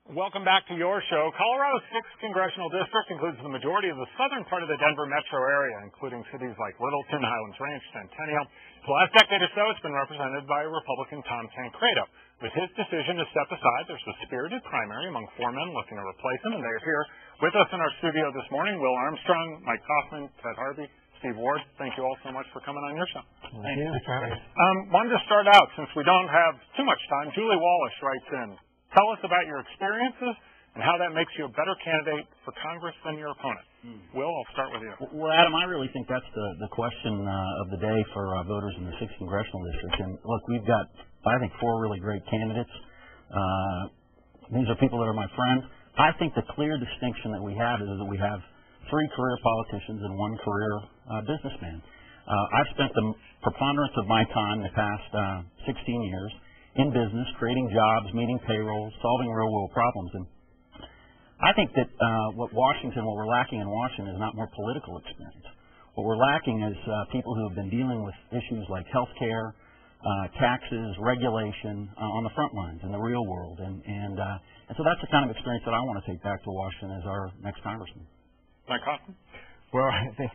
Welcome back to your show. Colorado's 6th Congressional District includes the majority of the southern part of the Denver metro area, including cities like Littleton, Highlands Ranch, Centennial. For the last decade or so, it's been represented by Republican Tom Tancredo. With his decision to step aside, there's a spirited primary among four men looking to replace him, and they're here with us in our studio this morning. Wil Armstrong, Mike Coffman, Ted Harvey, Steve Ward, thank you all so much for coming on your show. Thank you. Wanted to start out, since we don't have too much time, Julie Wallace writes in, tell us about your experiences and how that makes you a better candidate for Congress than your opponent. Wil, I'll start with you. Well, Adam, I really think that's the question of the day for voters in the 6th Congressional District. And look, we've got, I think, four really great candidates. These are people that are my friends. I think the clear distinction that we have is that we have three career politicians and one career businessman. I've spent the preponderance of my time the past 16 years in business, creating jobs, meeting payrolls, solving real-world problems. And I think that what we're lacking in Washington is not more political experience. What we're lacking is people who have been dealing with issues like health care, taxes, regulation on the front lines in the real world. And so that's the kind of experience that I want to take back to Washington as our next congressman. Mike Coffman? Well, I think,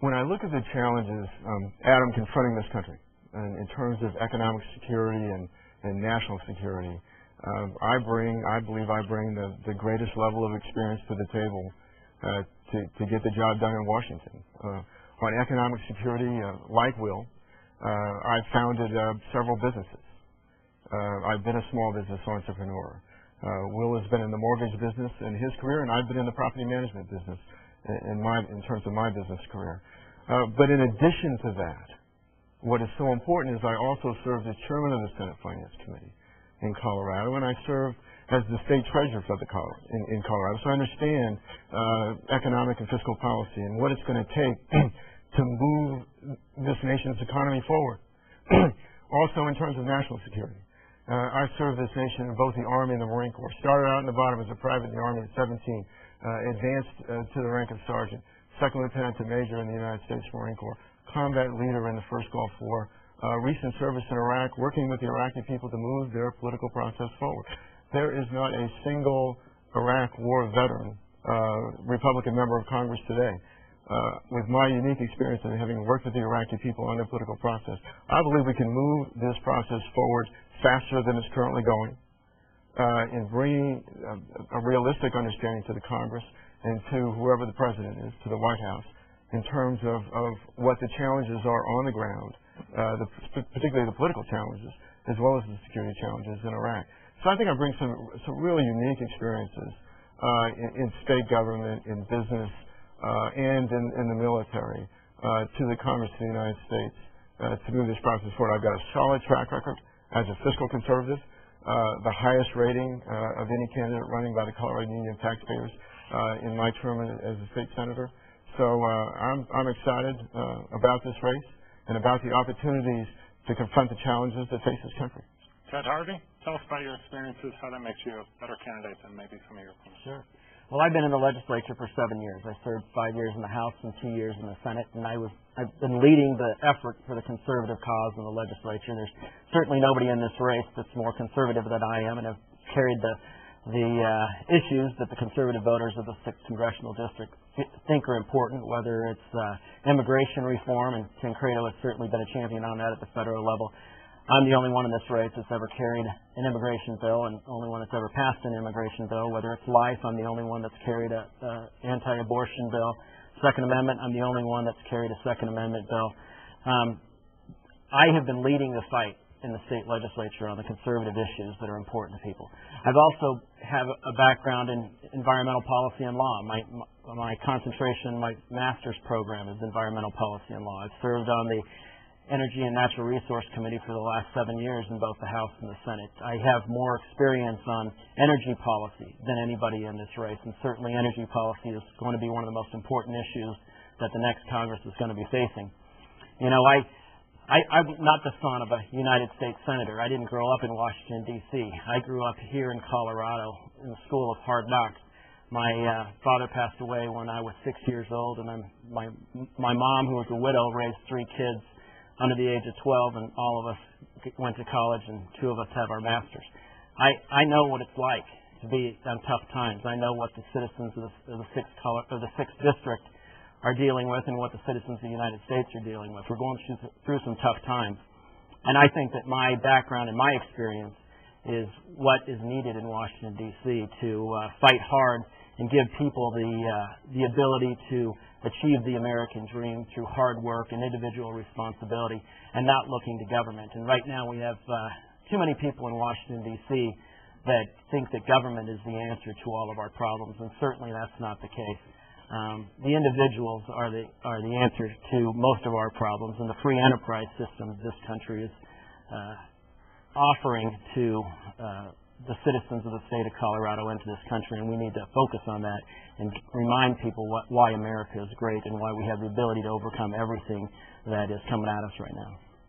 when I look at the challenges, Adam, confronting this country, and in terms of economic security and national security, I believe I bring the greatest level of experience to the table to get the job done in Washington. On economic security, like Wil, I've founded several businesses. I've been a small business entrepreneur. Wil has been in the mortgage business in his career, and I've been in the property management business in terms of my business career. But in addition to that, what is so important is I also served as chairman of the Senate Finance Committee in Colorado, and I served as the state treasurer for in Colorado. So I understand economic and fiscal policy and what it's going to take to move this nation's economy forward. Also in terms of national security. I served this nation in both the Army and the Marine Corps. Started out in the bottom as a private in the Army at 17, advanced to the rank of sergeant, second lieutenant to major in the United States Marine Corps, combat leader in the first Gulf War, recent service in Iraq, working with the Iraqi people to move their political process forward. There is not a single Iraq War veteran Republican member of Congress today. With my unique experience in having worked with the Iraqi people on their political process, I believe we can move this process forward faster than it's currently going in bringing a realistic understanding to the Congress and to whoever the president is, to the White House, in terms of what the challenges are on the ground, particularly the political challenges, as well as the security challenges in Iraq. So I think I bring some really unique experiences in state government, in business, and in the military to the Congress of the United States to move this process forward. I've got a solid track record as a fiscal conservative, the highest rating of any candidate running by the Colorado Union of Taxpayers in my term as a state senator. So I'm excited about this race and about the opportunities to confront the challenges that face this country. Ted Harvey, tell us about your experiences, how that makes you a better candidate than maybe some of your opponents. Sure. Well, I've been in the legislature for 7 years. I served 5 years in the House and 2 years in the Senate, and I've been leading the effort for the conservative cause in the legislature. There's certainly nobody in this race that's more conservative than I am, and I've carried the issues that the conservative voters of the 6th Congressional District think are important, whether it's immigration reform, and Tancredo has certainly been a champion on that at the federal level. I'm the only one in this race that's ever carried an immigration bill, and only one that's ever passed an immigration bill. Whether it's life, I'm the only one that's carried an anti-abortion bill. Second Amendment, I'm the only one that's carried a Second Amendment bill. I have been leading the fight in the state legislature on the conservative issues that are important to people. I've also have a background in environmental policy and law. My concentration, my master's program is environmental policy and law. I've served on the Energy and Natural Resource Committee for the last 7 years in both the House and the Senate. I have more experience on energy policy than anybody in this race, and certainly energy policy is going to be one of the most important issues that the next Congress is going to be facing. You know, I'm not the son of a United States Senator. I didn't grow up in Washington, D.C. I grew up here in Colorado in the School of Hard Knocks. My father passed away when I was 6 years old, and then my mom, who was a widow, raised 3 kids under the age of 12, and all of us went to college, and 2 of us have our masters. I know what it's like to be on tough times. I know what the citizens of the 6th District are dealing with and what the citizens of the United States are dealing with. We're going through some tough times. And I think that my background and my experience is what is needed in Washington, D.C. to fight hard and give people the ability to achieve the American dream through hard work and individual responsibility and not looking to government. And right now we have too many people in Washington, D.C. that think that government is the answer to all of our problems, and certainly that's not the case. The individuals are the answer to most of our problems, and the free enterprise system this country is offering to the citizens of the state of Colorado and to this country, and we need to focus on that and remind people why America is great and why we have the ability to overcome everything that is coming at us right now.